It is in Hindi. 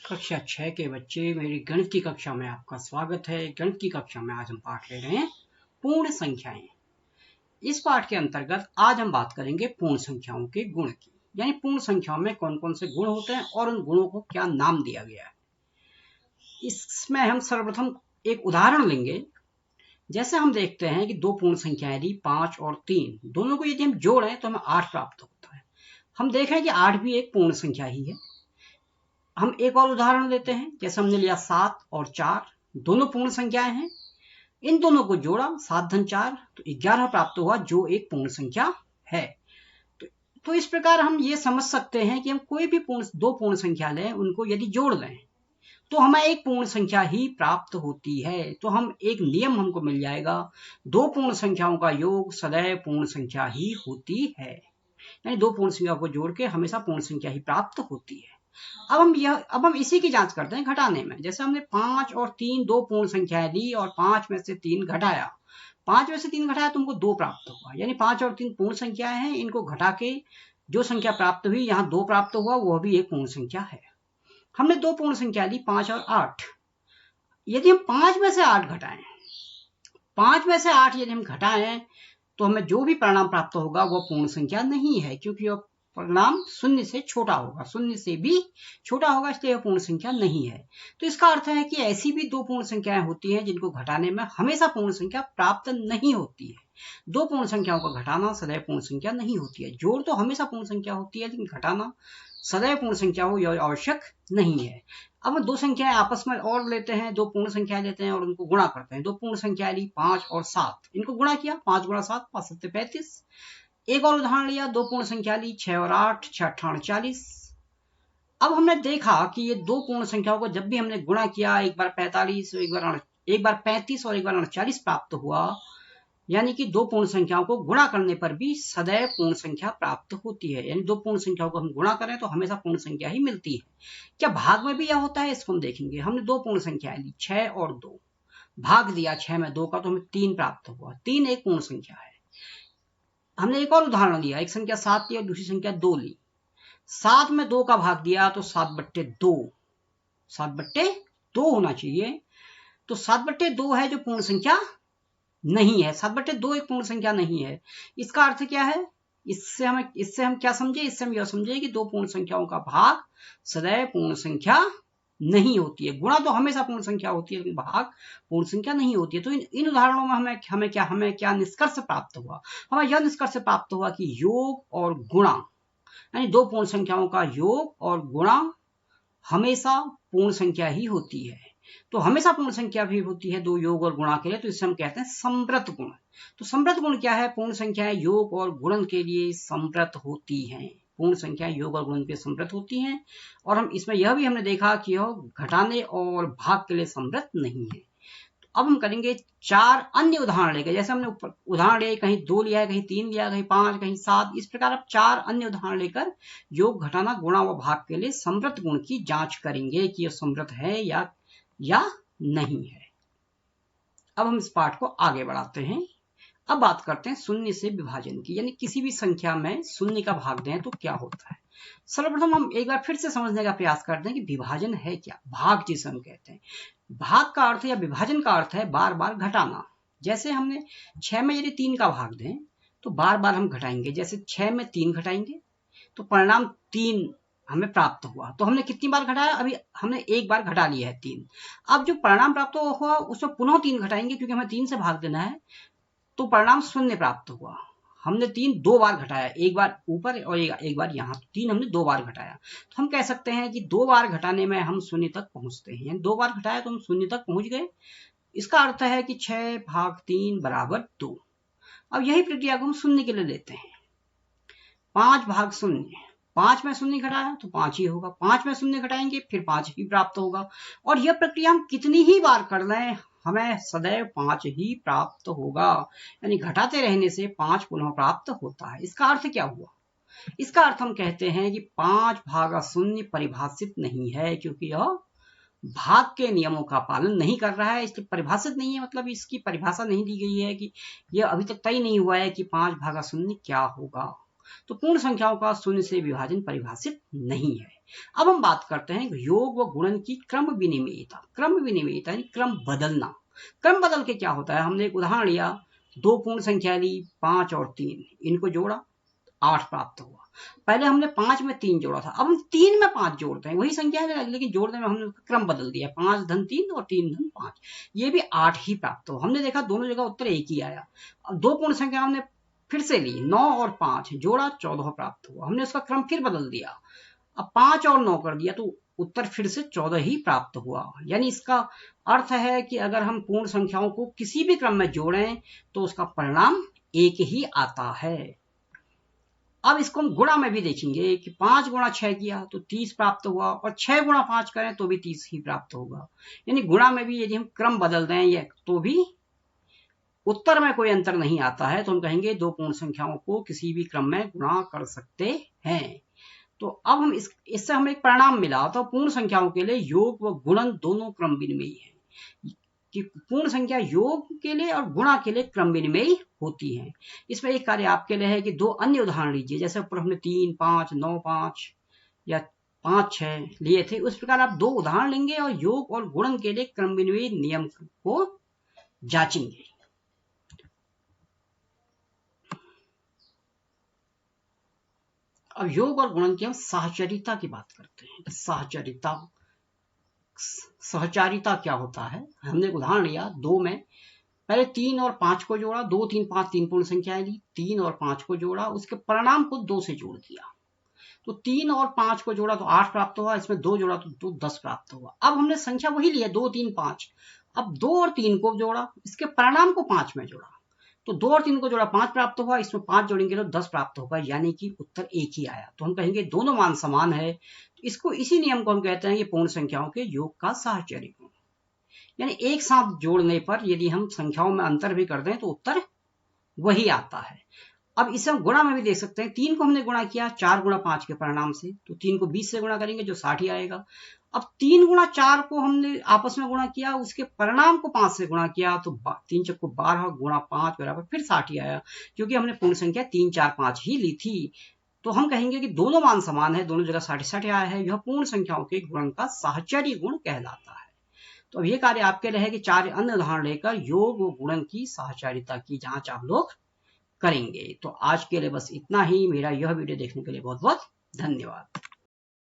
कक्षा 6 के बच्चे, मेरी गणित की कक्षा में आपका स्वागत है। गणित की कक्षा में आज हम पाठ ले रहे हैं पूर्ण संख्याएं। इस पाठ के अंतर्गत आज हम बात करेंगे पूर्ण संख्याओं के गुण की, यानी पूर्ण संख्याओं में कौन कौन से गुण होते हैं और उन गुणों को क्या नाम दिया गया है। इसमें हम सर्वप्रथम एक उदाहरण लेंगे। जैसे हम देखते हैं कि दो पूर्ण संख्याएं ली 5 और 3, दोनों को यदि हम जोड़ें तो हमें 8 प्राप्त होता है। हम देखें कि 8 भी एक पूर्ण संख्या ही है। हम एक और उदाहरण लेते हैं। जैसे हमने लिया 7 और 4, दोनों पूर्ण संख्याएं हैं। इन दोनों को जोड़ा 7 धन 4 तो 11 प्राप्त हुआ, जो एक पूर्ण संख्या है। तो इस प्रकार हम ये समझ सकते हैं कि हम कोई भी दो पूर्ण संख्या लें, उनको यदि जोड़ लें तो हमें एक पूर्ण संख्या ही प्राप्त होती है। तो हम एक नियम हमको मिल जाएगा, दो पूर्ण संख्याओं का योग सदैव पूर्ण संख्या ही होती है। यानी दो पूर्ण संख्याओं को जोड़ के हमेशा पूर्ण संख्या ही प्राप्त होती है। अब हम इसी की जांच करते हैं घटाने में। जैसे हमने 5 और 3 दो पूर्ण संख्याएं ली और 5 में से 3 घटाया। 5 में से 3 घटाया तो हमको 2 प्राप्त हुआ। यानी 5 और 3 पूर्ण संख्याएं हैं, इनको घटा के जो संख्या प्राप्त हुई, यहाँ 2 प्राप्त हुआ, वह भी एक पूर्ण संख्या है। हमने दो पूर्ण संख्या ली 5 और 8। यदि हम 5 में से 8 घटाएं, 5 में से 8 यदि हम घटाएं तो हमें जो भी परिणाम प्राप्त होगा वह पूर्ण संख्या नहीं है, क्योंकि वह परिणाम शून्य से छोटा होगा, शून्य से भी छोटा होगा, इसलिए यह पूर्ण संख्या नहीं है। तो इसका अर्थ है कि ऐसी भी दो पूर्ण संख्याएं होती हैं जिनको घटाने में हमेशा पूर्ण संख्या प्राप्त नहीं होती है। दो पूर्ण संख्याओं को घटाना सदैव पूर्ण संख्या नहीं होती है। जोड़ तो हमेशा पूर्ण संख्या होती है, लेकिन घटाना सदैव पूर्ण संख्या हो यह आवश्यक नहीं है। अब हम दो संख्याएं आपस में और लेते हैं, दो पूर्ण संख्याएं लेते हैं और उनको गुणा करते हैं। दो पूर्ण संख्या ली 5 और 7, इनको गुणा किया, 5 गुणा 7 5 7 35। एक और उदाहरण लिया, दो पूर्ण संख्या ली 6 और 8, 6 8 40। अब हमने देखा कि ये दो पूर्ण संख्याओं को जब भी हमने गुणा किया, एक बार 45, एक बार 35 और एक बार 48 प्राप्त हुआ। यानी कि दो पूर्ण संख्याओं को गुणा करने पर भी सदैव पूर्ण संख्या प्राप्त होती है। यानी दो पूर्ण संख्याओं को हम गुणा करें तो हमेशा पूर्ण संख्या ही मिलती है। क्या भाग में भी यह होता है, इसको हम देखेंगे। हमने दो पूर्ण संख्याएं ली 6 और 2, भाग दिया 6 में 2 का तो हमें 3 प्राप्त हुआ। 3 एक पूर्ण संख्या है। हमने एक और उदाहरण लिया, एक संख्या 7 ली और दूसरी संख्या 2 ली। 7 में 2 का भाग दिया तो 7/2, 7/2 होना चाहिए। तो 7/2 है जो पूर्ण संख्या नहीं है। 7/2 एक पूर्ण संख्या नहीं है। इसका अर्थ क्या है? इससे हम क्या समझे? इससे हम यह समझे कि दो पूर्ण संख्याओं का भाग सदैव पूर्ण संख्या नहीं होती है। गुणा तो हमेशा पूर्ण संख्या होती है, लेकिन भाग पूर्ण संख्या नहीं होती है। तो इन उदाहरणों में हमें क्या निष्कर्ष प्राप्त हुआ? हमें यह निष्कर्ष प्राप्त हुआ कि योग और गुणा, यानी दो पूर्ण संख्याओं का योग और गुणा हमेशा पूर्ण संख्या ही होती है। तो हमेशा पूर्ण संख्या भी होती है दो योग और गुणा के लिए, तो इसे हम कहते हैं समव्रत गुण। तो समव्रत गुण क्या है? पूर्ण संख्याएं योग और गुणन के लिए समव्रत होती हैं। पूर्ण संख्याएं योग और गुणन के लिए समव्रत होती हैं। और हम इसमें यह भी हमने देखा कि यह घटाने और भाग के लिए समव्रत नहीं है। तो अब हम करेंगे 4 अन्य उदाहरण लेकर। जैसे हमने उदाहरण लिए, कहीं 2 लिया है, कहीं 3 लिया, कहीं 5, कहीं 7, इस प्रकार अब 4 अन्य उदाहरण लेकर योग, घटाना, गुणा व भाग के लिए समव्रत गुण की जांच करेंगे कि यह समव्रत है या नहीं है। अब हम इस पाठ को आगे बढ़ाते हैं। अब बात करते हैं शून्य से विभाजन की, यानी किसी भी संख्या में शून्य का भाग दें तो क्या होता है। सर्वप्रथम हम एक बार फिर से समझने का प्रयास करते हैं कि विभाजन है क्या। भाग जिसे हम कहते हैं, भाग का अर्थ या विभाजन का अर्थ है बार बार घटाना। जैसे हमने 6 में यदि 3 का भाग दें तो बार बार हम घटाएंगे। जैसे 6 में 3 घटाएंगे तो परिणाम 3 हमें प्राप्त हुआ। तो हमने कितनी बार घटाया? अभी हमने एक बार घटा लिया है 3। अब जो परिणाम प्राप्त हुआ उसमें पुनः 3 घटाएंगे, क्योंकि हमें 3 से भाग देना है, तो परिणाम 0 प्राप्त हुआ। हमने 3 दो बार घटाया, एक बार ऊपर और एक बार यहाँ। 3 हमने 2 बार घटाया, तो हम कह सकते हैं कि 2 बार घटाने में हम 0 तक पहुंचते हैं। 2 बार घटाया तो हम 0 तक पहुंच गए। इसका अर्थ है कि 6 भाग 3 बराबर 2। अब यही प्रक्रिया को हम शून्य के लिए लेते हैं। 5 भाग 0, 5 में 0 घटाया तो 5 ही होगा। 5 में 0 घटाएंगे फिर 5 ही प्राप्त होगा। और यह प्रक्रिया हम कितनी ही बार कर लें, हमें सदैव 5 ही प्राप्त होगा। यानी घटाते रहने से 5 पुनः प्राप्त होता है। इसका अर्थ क्या हुआ? इसका अर्थ हम कहते हैं कि 5 भागा 0 परिभाषित नहीं है, क्योंकि यह भाग के नियमों का पालन नहीं कर रहा है। इसलिए परिभाषित नहीं है, मतलब इसकी परिभाषा नहीं दी गई है कि यह अभी तक तय नहीं हुआ है कि 5 भागा 0 क्या होगा। तो पूर्ण संख्याओं का शून्य से विभाजन परिभाषित नहीं है। अब हम बात करते हैं योग व गुणन की क्रम विनिमयता। क्रम विनिमयता यानी क्रम बदलना। क्रम बदल के क्या होता है, हमने एक उदाहरण लिया, दो पूर्ण संख्या ली 5 और 3, इनको जोड़ा 8 प्राप्त हुआ। पहले हमने 5 में 3 जोड़ा था, अब हम 3 में 5 जोड़ते हैं, वही संख्या है लेकिन जोड़ने में हमने क्रम बदल दिया, 5 धन 3 और 3 धन 5, ये भी 8 ही प्राप्त हुआ। हमने देखा दोनों जगह उत्तर एक ही आया। अब दो पूर्ण संख्या हमने फिर से ली, 9 और 5 जोड़ा 14 प्राप्त हुआ। हमने उसका क्रम फिर बदल दिया, अब 5 और 9 कर दिया तो उत्तर फिर से 14 ही प्राप्त हुआ। यानी इसका अर्थ है कि अगर हम पूर्ण संख्याओं को किसी भी क्रम में जोड़ें तो उसका परिणाम एक ही आता है। अब इसको हम गुणा में भी देखेंगे कि 5 गुणा 6 किया तो 30 प्राप्त हुआ, और 6 गुणा 5 करें तो भी 30 ही प्राप्त होगा। यानी गुणा में भी यदि हम क्रम बदल दें या तो भी उत्तर में कोई अंतर नहीं आता है, तो हम कहेंगे दो पूर्ण संख्याओं को किसी भी क्रम में गुणा कर सकते हैं। तो अब हम इससे हमें एक परिणाम मिला, तो पूर्ण संख्याओं के लिए योग व गुणन दोनों क्रम विनिमयी है, कि पूर्ण संख्या योग के लिए और गुणा के लिए क्रम विनिमयी होती है। इसमें एक कार्य आपके लिए है कि दो अन्य उदाहरण लीजिए, जैसे ऊपर हमने 3, 5, 9, 5 या 5, 6 लिए थे, उस प्रकार आप दो उदाहरण लेंगे और योग और गुणन के लिए क्रम विनिमयी नियम को जांचेंगे। अब योग और गुणन की हम साहचर्यता की बात करते हैं। सहचारिता क्या होता है, हमने एक उदाहरण लिया, 2 में पहले 3 और 5 को जोड़ा, 2, 3, 5 तीन पूर्ण संख्याएं ली, 3 और 5 को जोड़ा, उसके परिणाम को 2 से जोड़ दिया, तो 3 और 5 को जोड़ा तो 8 प्राप्त हुआ, इसमें 2 जोड़ा तो 10 प्राप्त हुआ। अब हमने संख्या वही ली है 2, 3, 5, अब 2 और 3 को जोड़ा, इसके परिणाम को 5 में जोड़ा, तो 2 और 3 को जोड़ा 5 प्राप्त हुआ, इसमें 5 जोड़ेंगे तो 10 प्राप्त होगा, यानी कि उत्तर एक ही आया। तो हम कहेंगे दोनों मान समान है। तो इसको, इसी नियम को हम कहते हैं कि पूर्ण संख्याओं के योग का साहचर्य गुण। यानी एक साथ जोड़ने पर यदि हम संख्याओं में अंतर भी कर दें तो उत्तर वही आता है। अब इसे हम गुणा में भी देख सकते हैं, 3 को हमने गुणा किया 4 गुणा 5 के परिणाम से, तो 3 को 20 से गुणा करेंगे जो 60 ही आएगा। अब 3 गुणा 4 को हमने आपस में गुणा किया, उसके परिणाम को 5 से गुणा किया, तो 3 चक्को 12 गुणा 5 बराबर फिर 60 ही आया, क्योंकि हमने पूर्ण संख्या 3, 4, 5 ही ली थी। तो हम कहेंगे कि दोनों मान समान है, दोनों जगह 60-60 आया है, यह पूर्ण संख्याओं के गुणन का साहचर्य गुण कहलाता है। तो अब ये कार्य आपके लिए है कि 4 अन्य उदाहरण लेकर योग व गुणन की साहचर्यता की जांच आप लोग करेंगे। तो आज के लिए बस इतना ही। मेरा यह वीडियो देखने के लिए बहुत बहुत धन्यवाद।